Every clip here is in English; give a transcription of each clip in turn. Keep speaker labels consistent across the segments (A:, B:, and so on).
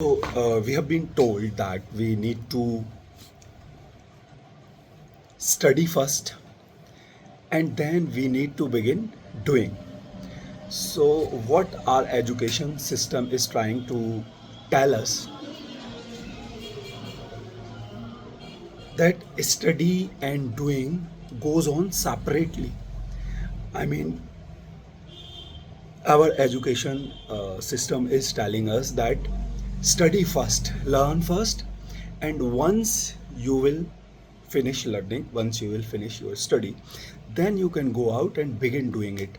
A: We have been told that we need to study first and then we need to begin doing. So, what our education system is trying to tell us that study and doing goes on separately. I mean, our education system is telling us that study first, learn first, and once you will finish learning, once you will finish your study, then you can go out and begin doing it.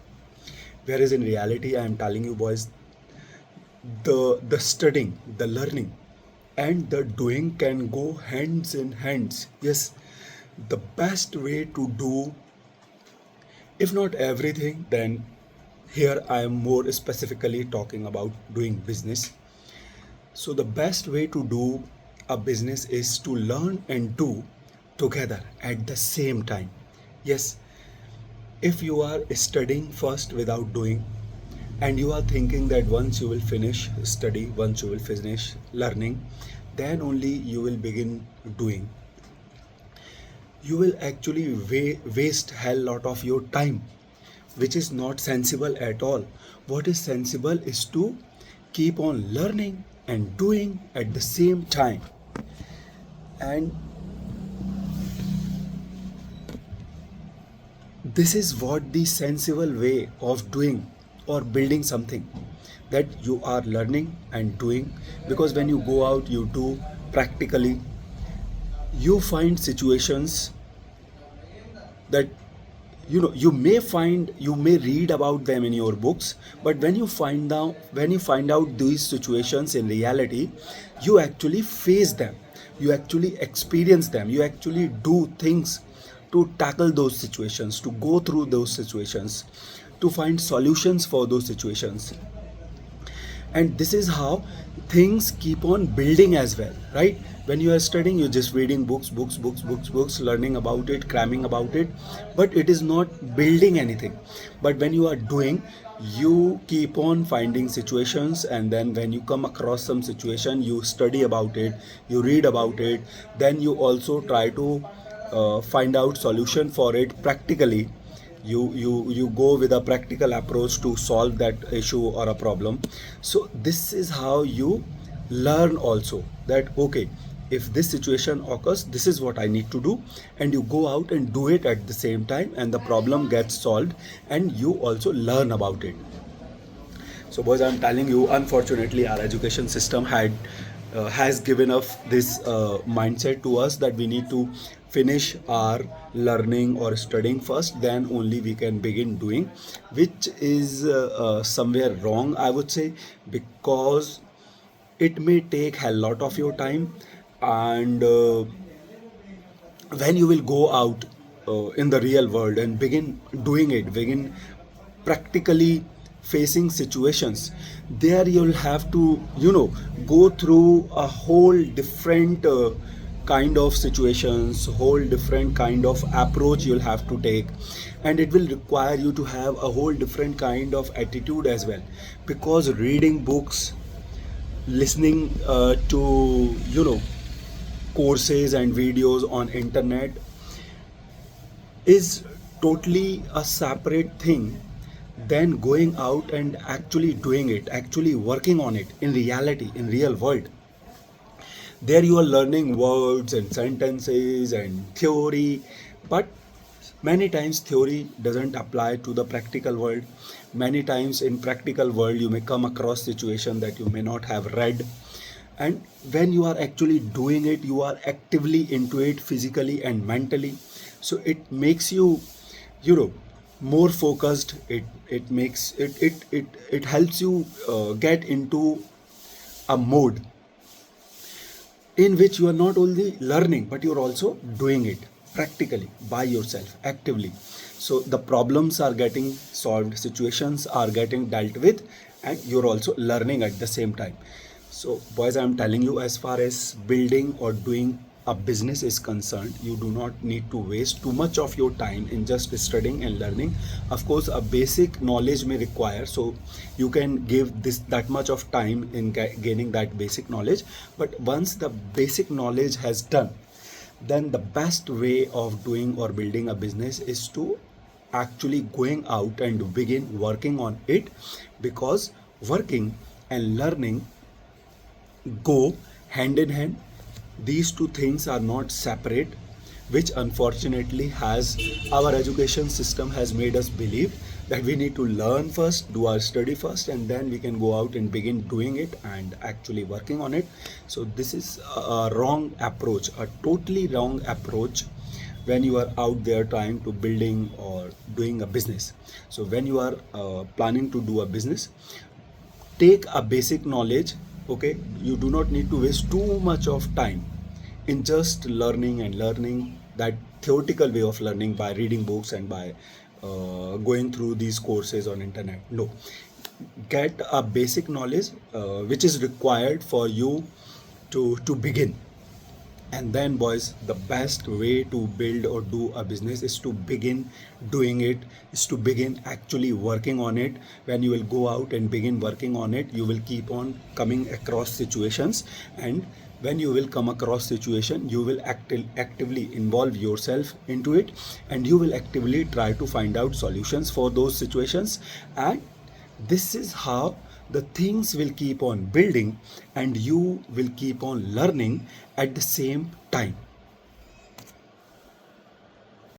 A: Whereas in reality, I am telling you, boys, the studying, the learning, and the doing can go hands in hands. Yes, the best way to do, if not everything, then here I am more specifically talking about doing business. So, the best way to do a business is to learn and do together at the same time. Yes, if you are studying first without doing, and you are thinking that once you will finish study, once you will finish learning, then only you will begin doing, you will actually waste hell lot of your time, which is not sensible at all. What is sensible is to keep on learning and doing at the same time. And this is what the sensible way of doing or building something, that you are learning and doing, because when you go out you do practically, you find situations that you may read about them in your books, but when you find out these situations in reality, you actually face them, you actually experience them, you actually do things to tackle those situations, to go through those situations, to find solutions for those situations. And this is how things keep on building as well, right? When you are studying, you're just reading books, learning about it, cramming about it, but it is not building anything. But when you are doing, you keep on finding situations, and then when you come across some situation, you study about it, you read about it, then you also try to find out solution for it practically. You go with a practical approach to solve that issue or a problem. So this is how you learn also, that okay, if this situation occurs, this is what I need to do, and you go out and do it at the same time, and the problem gets solved, and you also learn about it. So, boys, I'm telling you, unfortunately, our education system has given us this mindset to us that we need to finish our learning or studying first, then only we can begin doing, which is somewhere wrong, I would say, because it may take a lot of your time, and when you will go out in the real world and begin doing it, begin practically facing situations, there you'll have to go through a whole different kind of situations, whole different kind of approach you'll have to take, and it will require you to have a whole different kind of attitude as well, because reading books, listening to courses and videos on internet is totally a separate thing than going out and actually doing it, actually working on it in reality, in real world. There you are learning words and sentences and theory, but many times theory doesn't apply to the practical world. Many times in practical world you may come across situation that you may not have read, and when you are actually doing it, you are actively into it physically and mentally. So it makes you you know more focused. It makes it helps you get into a mode in which you are not only learning but you're also doing it practically by yourself actively. So the problems are getting solved, situations are getting dealt with, and you're also learning at the same time. So boys, I'm telling you, as far as building or doing a business is concerned, you do not need to waste too much of your time in just studying and learning. Of course, a basic knowledge may require, so you can give this that much of time in gaining that basic knowledge. But once the basic knowledge has done, then the best way of doing or building a business is to actually going out and begin working on it, because working and learning go hand in hand. These two things are not separate, which unfortunately has our education system has made us believe that we need to learn first, do our study first, and then we can go out and begin doing it and actually working on it. So this is a wrong approach, a totally wrong approach when you are out there trying to building or doing a business. So when you are planning to do a business, take a basic knowledge. Okay, you do not need to waste too much of time in just learning and learning that theoretical way of learning by reading books and by going through these courses on internet. No, get a basic knowledge which is required for you to begin. And then, boys, the best way to build or do a business is to begin doing it, is to begin actually working on it. When you will go out and begin working on it, you will keep on coming across situations. And when you will come across situation, you will actively involve yourself into it, and you will actively try to find out solutions for those situations. And this is how the things will keep on building, and you will keep on learning at the same time.